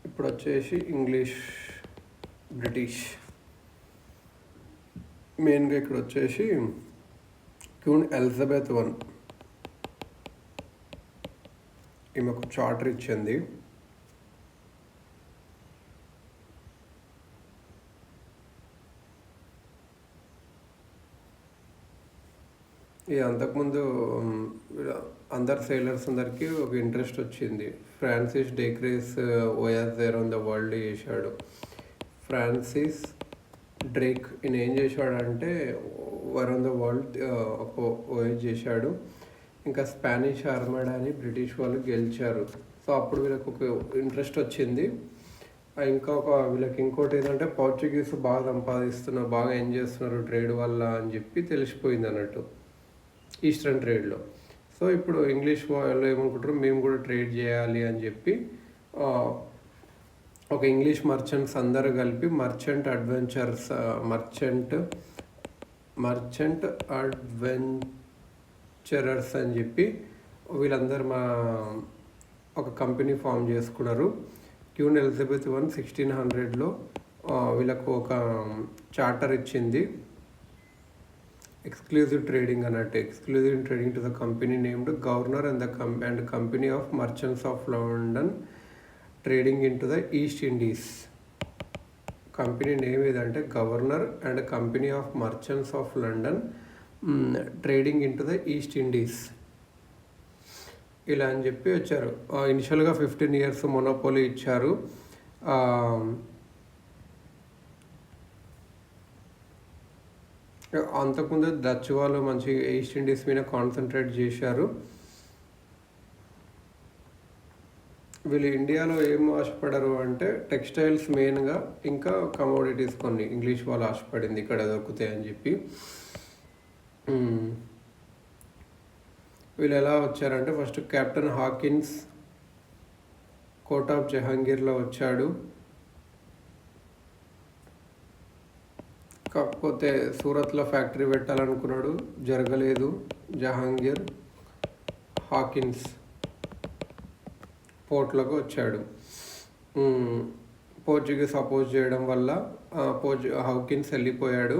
ఇప్పుడు వచ్చేసి English, British. మెయిన్గా ఇక్కడ వచ్చేసి క్వీన్ ఎలిజబెత్ I ఈమెకు చార్టర్ ఇచ్చింది. ఇది అంతకుముందు అందరు సేలర్స్ అందరికీ ఒక ఇంట్రెస్ట్ వచ్చింది. ఫ్రాన్సిస్ డేక్రేస్ ఓయాస్ దేర్ ఆన్ ద వరల్డ్ చేశాడు. ఫ్రాన్సిస్ డ్రేక్ ఈయన ఏం చేశాడంటే అరౌండ్ ద వరల్డ్ ఒక ఓయేజ్ చేశాడు. ఇంకా స్పానిష్ ఆర్మడాని బ్రిటిష్ వాళ్ళు గెలిచారు. సో అప్పుడు వీళ్ళకి ఒక ఇంట్రెస్ట్ వచ్చింది. వీళ్ళకి ఇంకోటి ఏంటంటే పోర్చుగీస్ బాగా సంపాదిస్తున్నారు, బాగా ఏం చేస్తున్నారు ట్రేడ్ వల్ల అని చెప్పి తెలిసిపోయింది అన్నట్టు ఈస్టర్న్ ట్రేడ్లో. సో ఇప్పుడు ఇంగ్లీష్ వాళ్ళు ఏమనుకుంటారు, మేము కూడా ట్రేడ్ చేయాలి అని చెప్పి ఒక ఇంగ్లీష్ మర్చెంట్స్ అందరూ కలిపి మర్చెంట్ అడ్వెంచరర్స్ అని చెప్పి వీళ్ళందరూ ఒక కంపెనీ ఫామ్ చేసుకున్నారు. క్వీన్ ఎలిజబెత్ I 1600లో వీళ్ళకు ఒక చార్టర్ ఇచ్చింది. ఎక్స్క్లూజివ్ ట్రేడింగ్ అన్నట్టు. Exclusive trading to the company named governor and company of merchants of London trading in to the East Indies. Company name ఏదంటే governor and company of merchants of London trading in to the East Indies ఇలా అని చెప్పి వచ్చారు. ఇనిషియల్గా 15 years monopoly ఇచ్చారు. అంతకుముందు Dutch వాళ్ళు మంచి ఈస్ట్ ఇండీస్ మీద కాన్సన్ట్రేట్ చేశారు. వీళ్ళు ఇండియాలో ఏం ఆశపడరు అంటే టెక్స్టైల్స్ మెయిన్గా, ఇంకా కమోడిటీస్ కొన్ని ఇంగ్లీష్ వాళ్ళు ఆశపడింది ఇక్కడ దొరుకుతాయని చెప్పి. వీళ్ళు ఎలా వచ్చారంటే first captain Hawkins court of జహాంగీర్లో వచ్చాడు. కాకపోతే సూరత్లో ఫ్యాక్టరీ పెట్టాలనుకున్నాడు, జరగలేదు. జహాంగీర్ హాకిన్స్ పోర్ట్లోకి వచ్చాడు. పోర్చుగీస్ అపోజ్ చేయడం వల్ల హాకిన్స్ వెళ్ళిపోయాడు.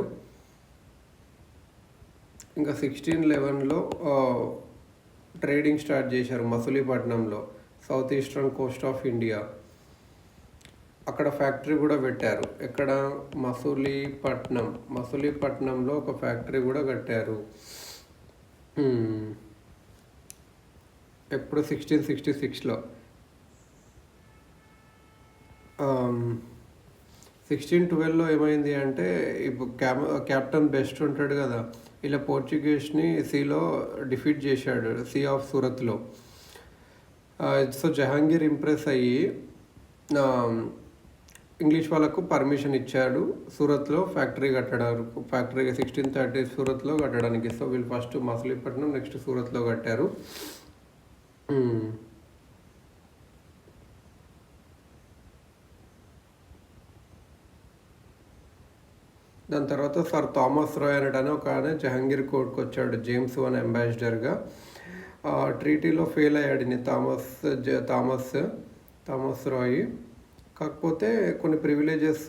ఇంకా 1611లో ట్రేడింగ్ స్టార్ట్ చేశారు మసూలీపట్నంలో, south eastern coast of India. అక్కడ ఫ్యాక్టరీ కూడా పెట్టారు. ఎక్కడ? మసూలీపట్నంలో ఒక ఫ్యాక్టరీ కూడా కట్టారు. ఎప్పుడు 1666లో. 1612లో ఏమైంది అంటే ఇప్పుడు కెప్టెన్ బెస్ట్ ఉంటాడు కదా, ఇలా పోర్చుగీస్ని సీలో డిఫీట్ చేశాడు, సీ ఆఫ్ సూరత్లో. సో జహాంగీర్ ఇంప్రెస్ అయ్యి ఇంగ్లీష్ వాళ్ళకు పర్మిషన్ ఇచ్చాడు సూరత్లో ఫ్యాక్టరీ 1630 సూరత్లో కట్టడానికి. సో వీళ్ళు ఫస్ట్ మసూలీపట్నం, నెక్స్ట్ సూరత్లో కట్టారు. దాని తర్వాత సర్ థామస్ రాయ్ అనేటనే ఒక ఆయన జహాంగీర్ కోర్ట్కి వచ్చాడు జేమ్స్ I అంబాసిడర్గా. ట్రీటీలో ఫెయిల్ అయ్యాడు థామస్ రాయ్. కాకపోతే కొన్ని ప్రివిలేజెస్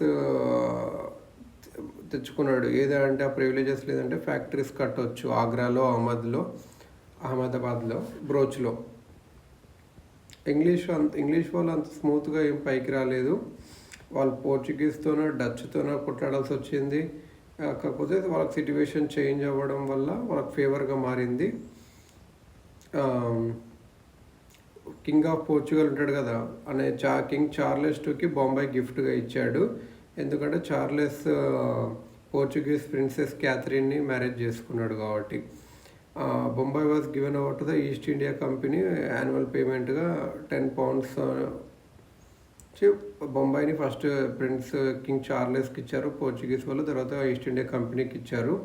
తెచ్చుకున్నాడు. ఏదంటే ఆ ప్రివిలేజెస్ లేదంటే ఫ్యాక్టరీస్ కట్టవచ్చు ఆగ్రాలో, అహ్మదాబాద్లో, బ్రోచ్లో. ఇంగ్లీష్ వాళ్ళు అంత స్మూత్గా ఏం పైకి రాలేదు. వాళ్ళు పోర్చుగీస్తోనో డచ్తోనో కొట్లాడాల్సి వచ్చింది. కాకపోతే వాళ్ళకి సిట్యువేషన్ చేంజ్ అవ్వడం వల్ల వాళ్ళకి ఫేవర్గా మారింది. కింగ్ ఆఫ్ పోర్చుగల్ ఉంటాడు కదా అనే కింగ్ చార్లెస్ II బొంబాయి గిఫ్ట్గా ఇచ్చాడు. ఎందుకంటే చార్లెస్ పోర్చుగీస్ ప్రిన్సెస్ క్యాథరిన్ని మ్యారేజ్ చేసుకున్నాడు కాబట్టి. Bombay was given over to the East India company annual పేమెంట్గా £10 బొంబాయిని ఫస్ట్ కింగ్ చార్లెస్కి ఇచ్చారు పోర్చుగీస్ వాళ్ళు, తర్వాత ఈస్ట్ ఇండియా కంపెనీకి ఇచ్చారు.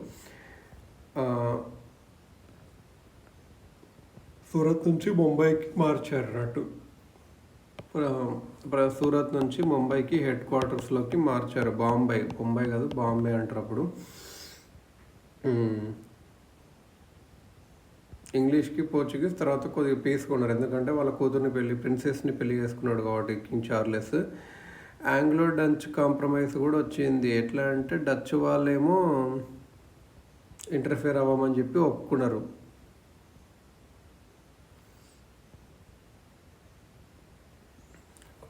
సూరత్ నుంచి ముంబైకి మార్చారు అన్నట్టు. సూరత్ నుంచి ముంబైకి హెడ్ క్వార్టర్స్లోకి మార్చారు. బొంబాయి కాదు, బాంబే అంటారు అప్పుడు. ఇంగ్లీష్కి పోర్చుగీస్ తర్వాత కొద్దిగా పీస్కున్నారు, ఎందుకంటే వాళ్ళ కూతుర్ని ప్రిన్సెస్ని పెళ్లి చేసుకున్నాడు కాబట్టి king Charles. Anglo Dutch compromise కూడా వచ్చింది. ఎట్లా అంటే డచ్ వాళ్ళేమో ఇంటర్ఫియర్ అవ్వమని చెప్పి ఒప్పుకున్నారు.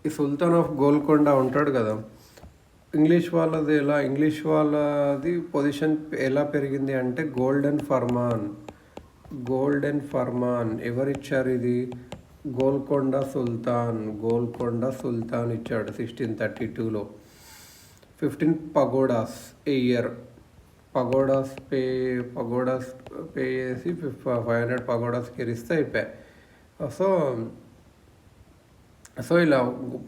ఈ సుల్తాన్ ఆఫ్ గోల్కొండ ఉంటాడు కదా, ఇంగ్లీష్ వాళ్ళది పొజిషన్ ఎలా పెరిగింది అంటే గోల్డెన్ ఫర్మాన్ ఎవరిచ్చారు ఇది? గోల్కొండ సుల్తాన్ ఇచ్చాడు 1632లో. 15 పగోడాస్ ఏ ఇయర్. పగోడాస్ పే చేసి 500 పగోడాస్కి ఇరిస్తే అయిపోయాయి. సో ఇలా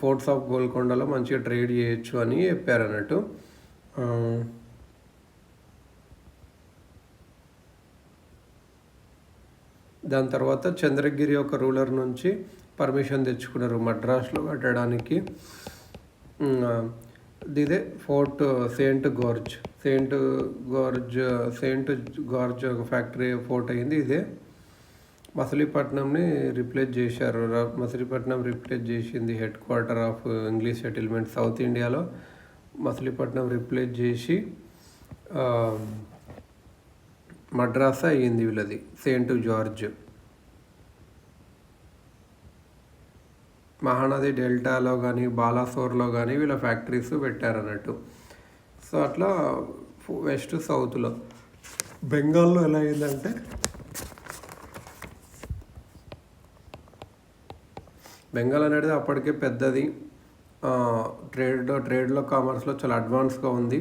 పోర్ట్స్ ఆఫ్ గోల్కొండలో మంచిగా ట్రేడ్ చేయొచ్చు అని చెప్పారు అన్నట్టు. దాని తర్వాత చంద్రగిరి ఒక రూలర్ నుంచి పర్మిషన్ తెచ్చుకున్నారు మద్రాస్లో కట్టడానికి. ఇదే ఫోర్ట్ సెయింట్ గార్జ్ ఒక ఫ్యాక్టరీ ఫోర్ట్ అయింది. ఇదే మచిలీపట్నంని రిప్లేస్ చేశారు. మచిలీపట్నం రిప్లేస్ చేసింది head quarter of English settlement south ఇండియాలో. మచిలీపట్నం రిప్లేస్ చేసి మద్రాస్ అయ్యింది వీళ్ళది, సెయింట్ జార్జ్. మహానది డెల్టాలో కానీ బాలాసోర్లో కానీ వీళ్ళ ఫ్యాక్టరీస్ పెట్టారన్నట్టు. సో అట్లా వెస్ట్ సౌత్లో. బెంగాల్లో ఎలా అయిందంటే బెంగాల్ అనేది అప్పటికే పెద్దది, ట్రేడ్లో కామర్స్లో చాలా అడ్వాన్స్గా ఉంది.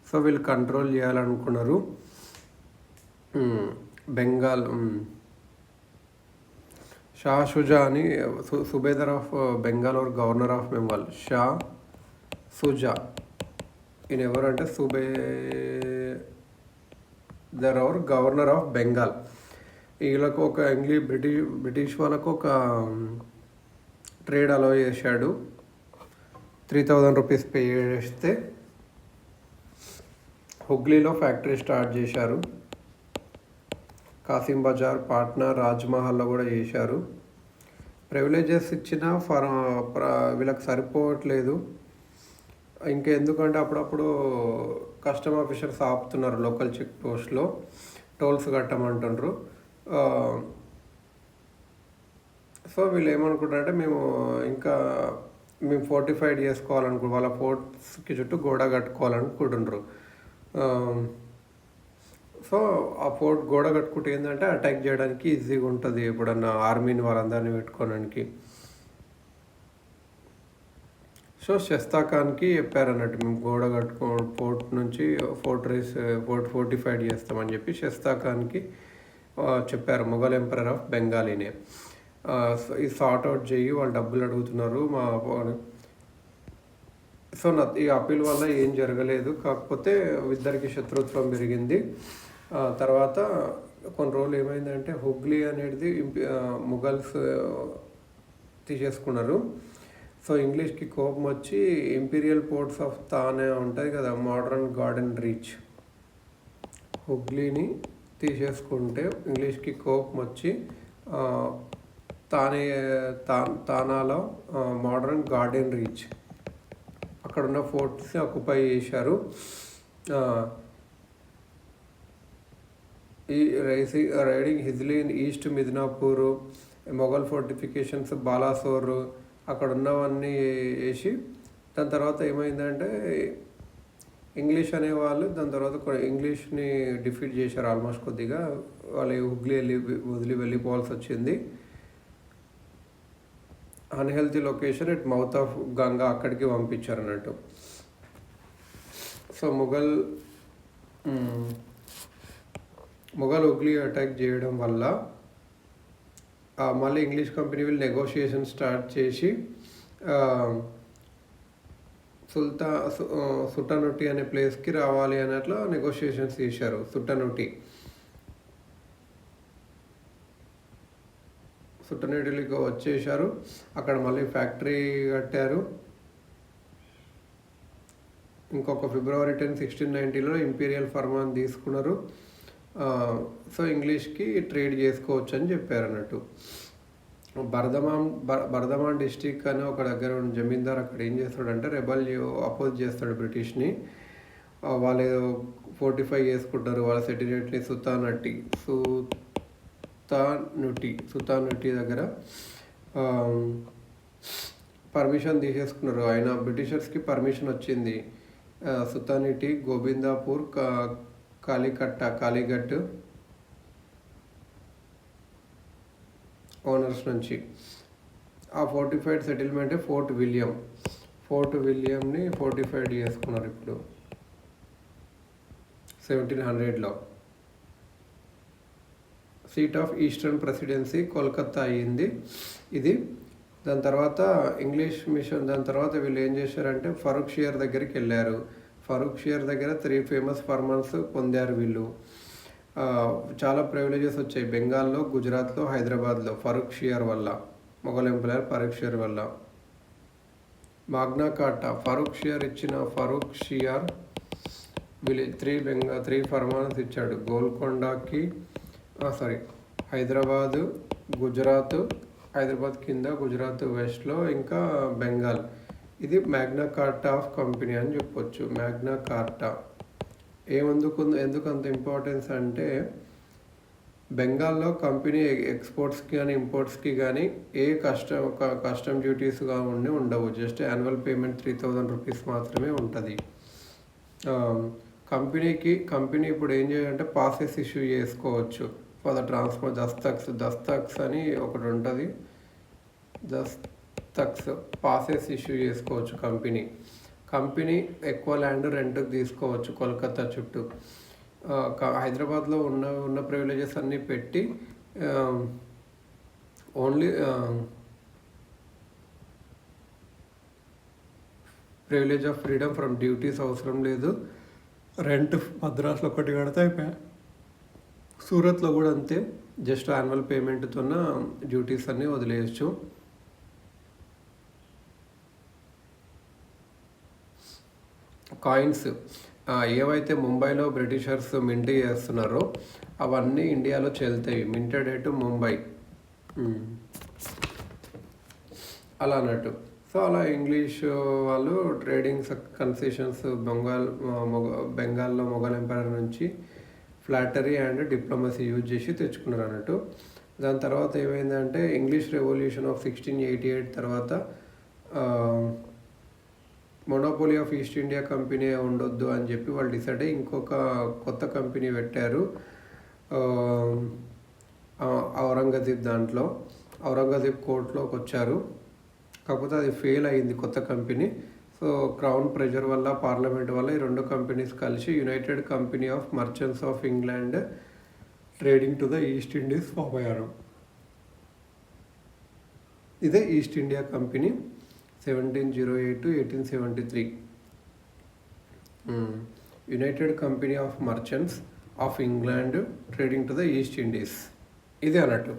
సో వీళ్ళు కంట్రోల్ చేయాలనుకున్నారు. బెంగాల్ షా షుజా అని subedar of Bengal or governor of Bengal, Shah Suja. ఈయన ఎవరంటే subedar or governor of Bengal. వీళ్ళకు ఒక బ్రిటిష్ వాళ్ళకు ఒక ట్రేడ్ అలౌ చేశాడు. 3000 రూపీస్ పే చేస్తే హుగ్లీలో ఫ్యాక్టరీ స్టార్ట్ చేశారు. కాసిం బజార్, పాట్నా, రాజ్మహల్లో కూడా చేశారు. ప్రివిలేజెస్ ఇచ్చిన వీళ్ళకి సరిపోవట్లేదు. ఇంకా ఎందుకంటే అప్పుడప్పుడు కస్టమ్ ఆఫీసర్స్ ఆపుతున్నారు లోకల్ చెక్ పోస్ట్లో, టోల్స్ కట్టమంటుండ్రు. సో వీళ్ళు ఏమనుకుంటారంటే మేము ఫోర్టిఫైడ్ చేసుకోవాలనుకుంటారు, వాళ్ళ ఫోర్ట్స్కి చుట్టూ గోడ కట్టుకోవాలనుకుంటుండ్రు. సో ఆ ఫోర్ట్ గోడ కట్టుకుంటే ఏంటంటే అటాక్ చేయడానికి ఈజీగా ఉంటుంది ఎప్పుడన్నా ఆర్మీని వాళ్ళందరినీ పెట్టుకోవడానికి. సో షస్తా ఖాన్కి చెప్పారన్నట్టు, మేము గోడ ఫోర్ట్ నుంచి ఫోర్టిఫైడ్ చేస్తామని చెప్పి షస్తా ఖాన్కి చెప్పారు, మొఘల్ ఎంపరర్ ఆఫ్ బెంగాలీనే. ఈ సార్ట్ అవుట్ చేయి, వాళ్ళు డబ్బులు అడుగుతున్నారు సో ఈ అప్పీల్ వల్ల ఏం జరగలేదు, కాకపోతే ఇద్దరికి శత్రుత్వం పెరిగింది. తర్వాత కొన్ని రోజులు ఏమైందంటే హుగ్లీ అనేది ముఘల్స్ తీసేసుకున్నారు. సో ఇంగ్లీష్కి కోపం వచ్చి ఇంపీరియల్ పోర్ట్స్ ఆఫ్ తానే ఉంటుంది కదా, మోడర్న్ గార్డెన్ రీచ్, హుగ్లీని తీసేసుకుంటే ఇంగ్లీష్కి కోపం వచ్చి తానాలో మోడర్న్ గార్డెన్ రీచ్ అక్కడున్న ఫోర్ట్స్ని ఆక్యుపై చేశారు. ఈ raiding Hijli in east Midnapore, Mughal fortifications, Balasore అక్కడ ఉన్నవన్నీ వేసి దాని తర్వాత ఏమైందంటే ఇంగ్లీష్ అనేవాళ్ళు దాని తర్వాత ఇంగ్లీష్ని డిఫీట్ చేశారు ఆల్మోస్ట్. కొద్దిగా వాళ్ళు హుగ్లీ వదిలి వెళ్ళిపోవాల్సి వచ్చింది. Unhealthy location at mouth of Ganga అక్కడికి పంపించారు అన్నట్టు. సో మొఘల్ హుగ్లీ అటాక్ చేయడం వల్ల మళ్ళీ ఇంగ్లీష్ కంపెనీ వీళ్ళు నెగోషియేషన్ స్టార్ట్ చేసి సుట్టనుటి అనే ప్లేస్కి రావాలి అన్నట్లు నెగోషియేషన్స్ చేశారు. సుట్టనుటికి వచ్చేసారు. అక్కడ మళ్ళీ ఫ్యాక్టరీ కట్టారు. ఇంకొక ఫిబ్రవరి 10, 1690లో ఇంపీరియల్ ఫర్మాన్ తీసుకున్నారు. సో ఇంగ్లీష్కి ట్రేడ్ చేసుకోవచ్చు అని చెప్పారు అన్నట్టు. బర్ధమాన్ డిస్టిక్ అని ఒక దగ్గర ఉన్న జమీందార్ అక్కడ ఏం చేస్తాడంటే రెబల్ అపోజ్ చేస్తాడు బ్రిటిష్ని. వాళ్ళు ఫోర్టిఫై చేసుకుంటారు వాళ్ళ సెటినేట్ని సుతానుటి దగ్గర పర్మిషన్ తీసేసుకున్నారు. ఆయన బ్రిటిషర్స్కి పర్మిషన్ వచ్చింది. సుతానిటి, గోవిందాపూర్, కాలిఘట్ ఓనర్స్ నుంచి. ఆ ఫోర్టిఫైడ్ సెటిల్మెంటే ఫోర్ట్ విలియంని ఫోర్టిఫైడ్ చేసుకున్నారు ఇప్పుడు 1700లో. Seat of eastern presidency Kolkata అయ్యింది ఇది. దాని తర్వాత ఇంగ్లీష్ మిషన్, దాని తర్వాత వీళ్ళు ఏం చేశారంటే ఫరూక్ షియర్ దగ్గరికి వెళ్ళారు. ఫరూక్ షియర్ దగ్గర 3 ఫేమస్ ఫర్మన్స్ పొందారు వీళ్ళు. చాలా ప్రివిలేజెస్ వచ్చాయి బెంగాల్లో, గుజరాత్లో, హైదరాబాద్లో ఫరూక్ షియర్ వల్ల, మొఘల్ ఎంపైర్ ఫరూక్ షియర్ వల్ల. మాగ్నా కార్టా ఫరూక్ షియర్ వీళ్ళు 3 ఫర్మాన్స్ ఇచ్చాడు. గోల్కొండకి హైదరాబాద్ కింద, గుజరాత్ వెస్ట్లో, ఇంకా బెంగాల్. ఇది మ్యాగ్నా కార్టా ఆఫ్ కంపెనీ అని చెప్పొచ్చు. మ్యాగ్నా కార్టా ఎందుకు అంత ఇంపార్టెన్స్ అంటే బెంగాల్లో కంపెనీ ఎక్స్పోర్ట్స్కి కానీ ఇంపోర్ట్స్కి కానీ ఏ కస్టమ్ డ్యూటీస్గా ఉండవు. జస్ట్ యాన్యువల్ పేమెంట్ 3000 రూపీస్ మాత్రమే ఉంటుంది. కంపెనీ ఇప్పుడు ఏం చేయాలంటే పాసెస్ ఇష్యూ చేసుకోవచ్చు ఫర్ ద ట్రాన్స్పోర్ట్. దస్తక్స్ అని ఒకటి ఉంటుంది. పాసెస్ ఇష్యూ చేసుకోవచ్చు కంపెనీ ఎక్కువ ల్యాండ్ రెంట్కి తీసుకోవచ్చు కోల్కతా చుట్టూ. హైదరాబాద్లో ఉన్న ప్రివిలేజెస్ అన్నీ పెట్టి only privilege of freedom from duties అవసరం లేదు. రెంట్ మద్రాసులో ఒకటి కడితే అయిపోయా. సూరత్లో కూడా అంతే, జస్ట్ యాన్యువల్ పేమెంట్తో డ్యూటీస్ అన్నీ వదిలేయచ్చు. కాయిన్స్ ఏవైతే ముంబైలో బ్రిటిషర్స్ మింట్ చేస్తున్నారో అవన్నీ ఇండియాలో చెల్తాయి. మింటెడ్ ఎట్ ముంబై అలా అన్నట్టు. సో అలా ఇంగ్లీష్ వాళ్ళు ట్రేడింగ్ కన్సెషన్స్ బెంగాల్లో మొఘల్ ఎంపైర్ నుంచి ఫ్లాటరీ అండ్ డిప్లొమసీ యూజ్ చేసి తెచ్చుకున్నారు అన్నట్టు. దాని తర్వాత ఏమైందంటే ఇంగ్లీష్ రెవల్యూషన్ ఆఫ్ 1688 తర్వాత monopoly of east India company ఉండొద్దు అని చెప్పి వాళ్ళు డిసైడ్ అయ్యి ఇంకొక కొత్త కంపెనీ పెట్టారు ఔరంగజేబ్ కోర్టులోకి వచ్చారు. కాకపోతే అది ఫెయిల్ అయింది కొత్త కంపెనీ. సో క్రౌన్ ప్రెషర్ వల్ల, పార్లమెంట్ వల్ల ఈ 2 కంపెనీస్ కలిసి United Company of merchants of England trading to the East Indies form అయ్యారు. ఇదే East India Company 1708 to 1873. United Company of merchants of England trading to the East Indies, ఇదే అన్నట్టు.